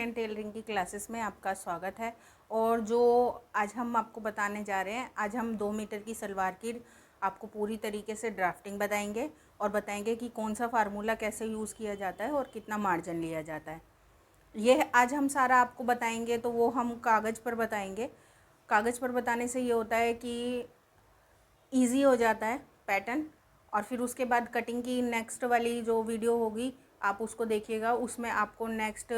And tailoring की classes में आपका स्वागत है। और जो आज हम आपको बताने जा रहे हैं, आज हम 2 मीटर की सलवार की आपको पूरी तरीके से ड्राफ्टिंग बताएंगे और बताएंगे कि कौन सा फार्मूला कैसे यूज़ किया जाता है और कितना मार्जिन लिया जाता है। यह आज हम सारा आपको बताएंगे, तो वो हम कागज़ पर बताएंगे। कागज़ पर बताने से ये होता है कि ईज़ी हो जाता है पैटर्न। और फिर उसके बाद कटिंग की नेक्स्ट वाली जो वीडियो होगी आप उसको देखिएगा, उसमें आपको नेक्स्ट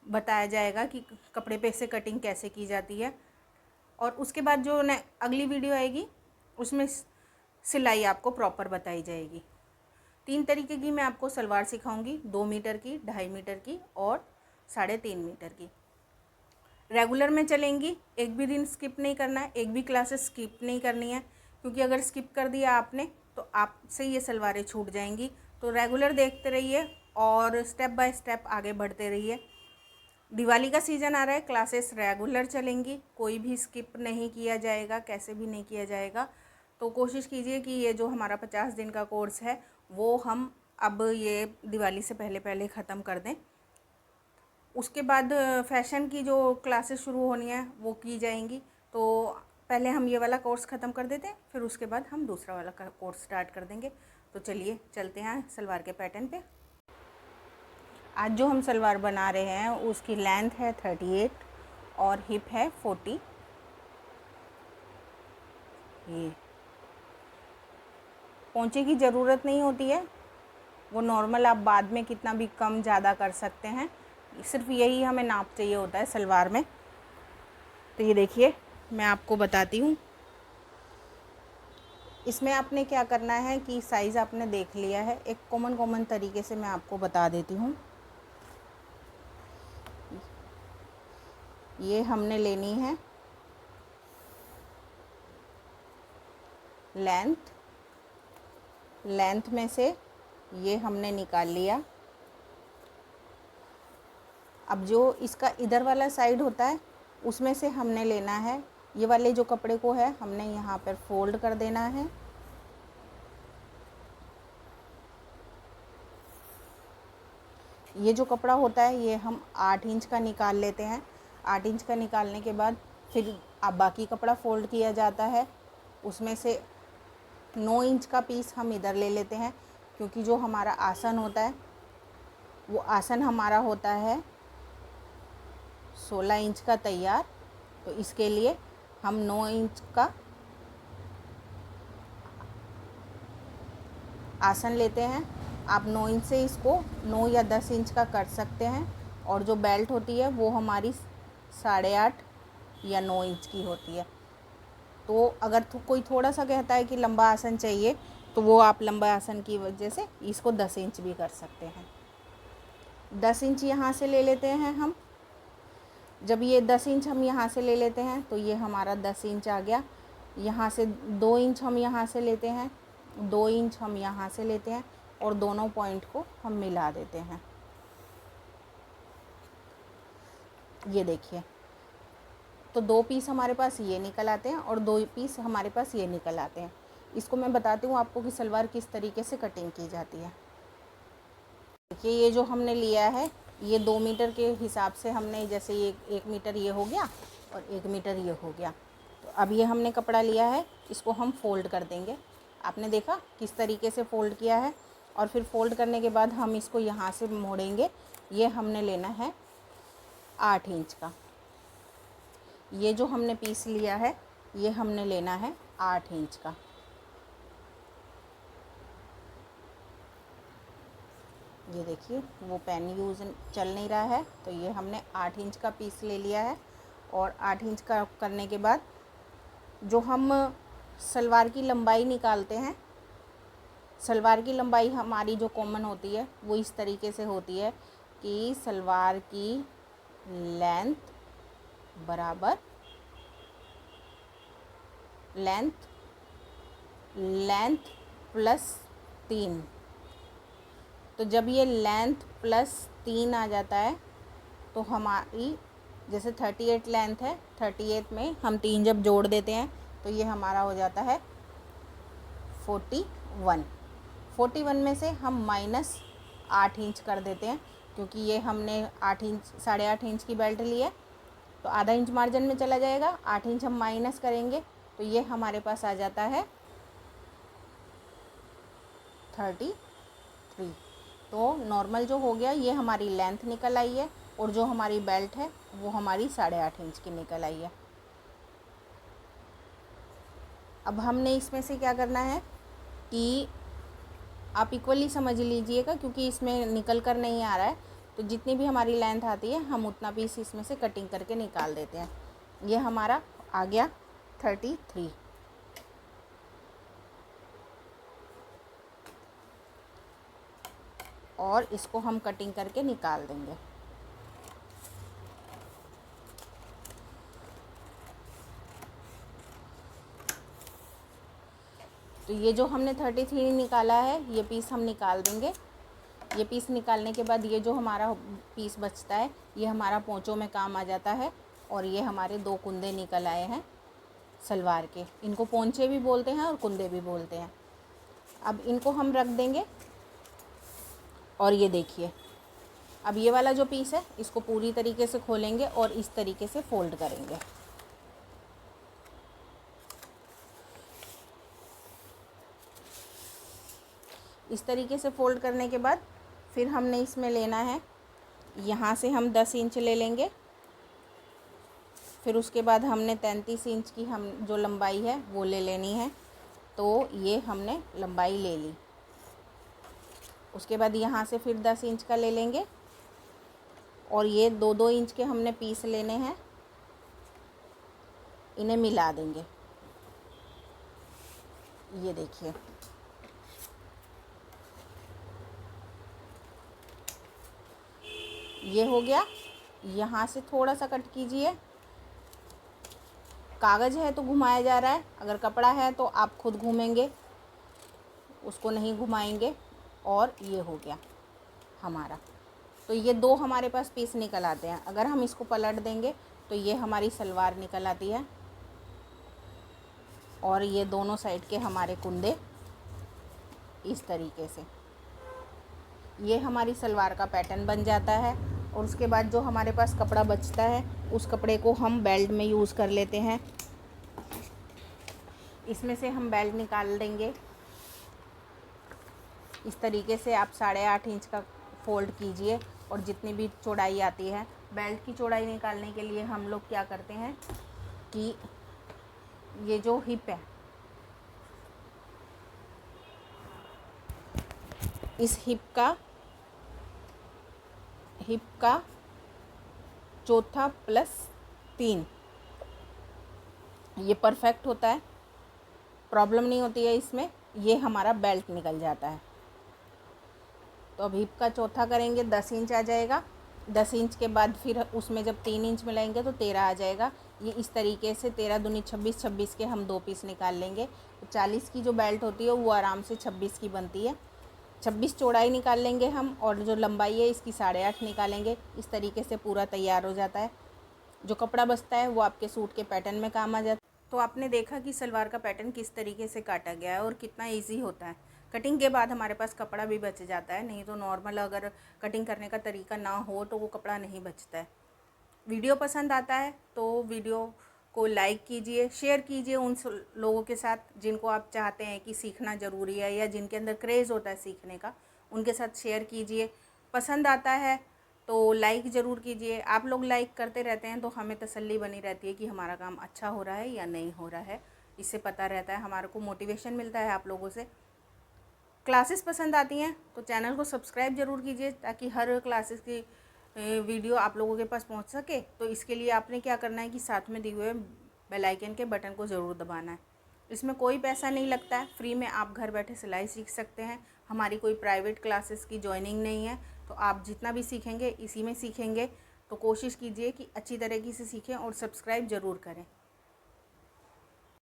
बताया जाएगा कि कपड़े पे से कटिंग कैसे की जाती है। और उसके बाद जो अगली वीडियो आएगी उसमें सिलाई आपको प्रॉपर बताई जाएगी। 3 तरीके की मैं आपको सलवार सिखाऊंगी, 2 मीटर की, 2.5 मीटर की और 3.5 मीटर की। रेगुलर में चलेंगी, एक भी दिन स्किप नहीं करना है, एक भी क्लासेस स्किप नहीं करनी है, क्योंकि अगर स्किप कर दिया आपने तो आपसे ये सलवारें छूट जाएंगी। तो रेगुलर देखते रहिए और स्टेप बाय स्टेप आगे बढ़ते रहिए। दिवाली का सीज़न आ रहा है, क्लासेस रेगुलर चलेंगी, कोई भी स्किप नहीं किया जाएगा, कैसे भी नहीं किया जाएगा। तो कोशिश कीजिए कि ये जो हमारा 50 दिन का कोर्स है वो हम अब ये दिवाली से पहले पहले ख़त्म कर दें। उसके बाद फैशन की जो क्लासेस शुरू होनी है वो की जाएंगी। तो पहले हम ये वाला कोर्स ख़त्म कर देते हैं, फिर उसके बाद हम दूसरा वाला कोर्स स्टार्ट कर देंगे। तो चलिए चलते हैं सलवार के पैटर्न पे। आज जो हम सलवार बना रहे हैं उसकी लेंथ है 38 और हिप है 40। ये पोंचे की ज़रूरत नहीं होती है, वो नॉर्मल आप बाद में कितना भी कम ज़्यादा कर सकते हैं। सिर्फ यही हमें नाप चाहिए होता है सलवार में। तो ये देखिए मैं आपको बताती हूँ। इसमें आपने क्या करना है कि साइज़ आपने देख लिया है, एक कॉमन तरीके से मैं आपको बता देती हूँ। ये हमने लेनी है लेंथ में से ये हमने निकाल लिया। अब जो इसका इधर वाला साइड होता है उसमें से हमने लेना है, ये वाले जो कपड़े को है हमने यहाँ पर फोल्ड कर देना है। ये जो कपड़ा होता है ये हम 8 इंच का निकाल लेते हैं। 8 इंच का निकालने के बाद फिर अब बाकी कपड़ा फोल्ड किया जाता है, उसमें से 9 इंच का पीस हम इधर ले लेते हैं, क्योंकि जो हमारा आसन होता है वो आसन हमारा होता है 16 इंच का तैयार। तो इसके लिए हम 9 इंच का आसन लेते हैं। आप 9 इंच से इसको 9 या 10 इंच का कर सकते हैं। और जो बेल्ट होती है वो हमारी 8.5 या 9 इंच की होती है। तो अगर कोई थोड़ा सा कहता है कि लंबा आसन चाहिए तो वो आप लंबा आसन की वजह से इसको 10 इंच भी कर सकते हैं। 10 इंच यहाँ से ले लेते हैं हम। जब ये 10 इंच हम यहाँ से ले लेते हैं तो ये हमारा 10 इंच आ गया। यहाँ से 2 इंच हम यहाँ से लेते हैं, 2 इंच हम यहाँ से लेते हैं और दोनों पॉइंट को हम मिला देते हैं। ये देखिए, तो 2 पीस हमारे पास ये निकल आते हैं और 2 पीस हमारे पास ये निकल आते हैं। इसको मैं बताती हूँ आपको कि सलवार किस तरीके से कटिंग की जाती है। देखिए ये जो हमने लिया है ये 2 मीटर के हिसाब से हमने, जैसे ये 1 मीटर ये हो गया और 1 मीटर ये हो गया। तो अब ये हमने कपड़ा लिया है, इसको हम फोल्ड कर देंगे। आपने देखा किस तरीके से फ़ोल्ड किया है। और फिर फ़ोल्ड करने के बाद हम इसको यहाँ से मोड़ेंगे। ये हमने लेना है 8 इंच का। ये जो हमने पीस लिया है ये हमने लेना है 8 इंच का। ये देखिए वो पेन यूज़ चल नहीं रहा है, तो ये हमने 8 इंच का पीस ले लिया है। और 8 इंच का करने के बाद जो हम सलवार की लंबाई निकालते हैं, सलवार की लंबाई हमारी जो कॉमन होती है वो इस तरीके से होती है कि सलवार की लेंथ बराबर लेंथ प्लस 3। तो जब ये लेंथ प्लस 3 आ जाता है तो हमारी, जैसे 38 लेंथ है, 38 में हम 3 जब जोड़ देते हैं तो ये हमारा हो जाता है 41। 41 में से हम -8 इंच कर देते हैं, क्योंकि ये हमने 8 इंच 8.5 इंच की बेल्ट ली है, तो आधा इंच मार्जिन में चला जाएगा। 8 इंच हम माइनस करेंगे तो ये हमारे पास आ जाता है 33। तो नॉर्मल जो हो गया ये हमारी लेंथ निकल आई है, और जो हमारी बेल्ट है वो हमारी 8.5 इंच की निकल आई है। अब हमने इसमें से क्या करना है कि आप इक्वली समझ लीजिएगा, क्योंकि इसमें निकल कर नहीं आ रहा है, तो जितनी भी हमारी लेंथ आती है हम उतना पीस इसमें से कटिंग करके निकाल देते हैं। ये हमारा आ गया 33, और इसको हम कटिंग करके निकाल देंगे। तो ये जो हमने 33 निकाला है ये पीस हम निकाल देंगे। ये पीस निकालने के बाद ये जो हमारा पीस बचता है ये हमारा पोंचों में काम आ जाता है। और ये हमारे 2 कुंदे निकल आए हैं सलवार के। इनको पोंचे भी बोलते हैं और कुंदे भी बोलते हैं। अब इनको हम रख देंगे, और ये देखिए अब ये वाला जो पीस है इसको पूरी तरीके से खोलेंगे और इस तरीके से फोल्ड करेंगे। इस तरीके से फोल्ड करने के बाद फिर हमने इसमें लेना है, यहाँ से हम 10 इंच ले लेंगे। फिर उसके बाद हमने 33 इंच की हम जो लंबाई है वो ले लेनी है। तो ये हमने लंबाई ले ली। उसके बाद यहाँ से फिर 10 इंच का ले लेंगे, और ये 2-2 इंच के हमने पीस लेने हैं, इन्हें मिला देंगे। ये देखिए ये हो गया। यहाँ से थोड़ा सा कट कीजिए। कागज़ है तो घुमाया जा रहा है, अगर कपड़ा है तो आप खुद घूमेंगे, उसको नहीं घुमाएंगे। और ये हो गया हमारा। तो ये 2 हमारे पास पीस निकल आते हैं। अगर हम इसको पलट देंगे तो ये हमारी सलवार निकल आती है, और ये दोनों साइड के हमारे कुंदे इस तरीके से। ये हमारी सलवार का पैटर्न बन जाता है। और उसके बाद जो हमारे पास कपड़ा बचता है उस कपड़े को हम बेल्ट में यूज़ कर लेते हैं। इसमें से हम बेल्ट निकाल देंगे। इस तरीके से आप 8.5 इंच का फोल्ड कीजिए, और जितनी भी चौड़ाई आती है, बेल्ट की चौड़ाई निकालने के लिए हम लोग क्या करते हैं कि ये जो हिप है, इस हिप का 4था + 3 ये परफेक्ट होता है, प्रॉब्लम नहीं होती है इसमें। ये हमारा बेल्ट निकल जाता है। तो अब हिप का 4था करेंगे, 10 इंच आ जाएगा। 10 इंच के बाद फिर उसमें जब 3 इंच मिलाएंगे तो 13 आ जाएगा। ये इस तरीके से 13 दूनी 26, 26 के हम 2 पीस निकाल लेंगे। तो 40 की जो बेल्ट होती है वो आराम से 26 की बनती है। 26 चौड़ाई निकाल लेंगे हम, और जो लंबाई है इसकी 8.5 निकालेंगे। इस तरीके से पूरा तैयार हो जाता है। जो कपड़ा बचता है वो आपके सूट के पैटर्न में काम आ जाता है। तो आपने देखा कि सलवार का पैटर्न किस तरीके से काटा गया है और कितना इजी होता है। कटिंग के बाद हमारे पास कपड़ा भी बच जाता है, नहीं तो नॉर्मल अगर कटिंग करने का तरीका ना हो तो वो कपड़ा नहीं बचता है। वीडियो पसंद आता है तो वीडियो को लाइक कीजिए, शेयर कीजिए उन लोगों के साथ जिनको आप चाहते हैं कि सीखना ज़रूरी है, या जिनके अंदर क्रेज़ होता है सीखने का, उनके साथ शेयर कीजिए। पसंद आता है तो लाइक ज़रूर कीजिए। आप लोग लाइक करते रहते हैं तो हमें तसल्ली बनी रहती है कि हमारा काम अच्छा हो रहा है या नहीं हो रहा है। इससे पता रहता है, हमारे को मोटिवेशन मिलता है आप लोगों से। क्लासेस पसंद आती हैं तो चैनल को सब्सक्राइब ज़रूर कीजिए, ताकि हर क्लासेस की वीडियो आप लोगों के पास पहुंच सके। तो इसके लिए आपने क्या करना है कि साथ में दिए हुए बेल आइकन के बटन को ज़रूर दबाना है। इसमें कोई पैसा नहीं लगता है, फ्री में आप घर बैठे सिलाई सीख सकते हैं। हमारी कोई प्राइवेट क्लासेस की जॉइनिंग नहीं है, तो आप जितना भी सीखेंगे इसी में सीखेंगे। तो कोशिश कीजिए कि अच्छी तरीके से सीखें और सब्सक्राइब ज़रूर करें।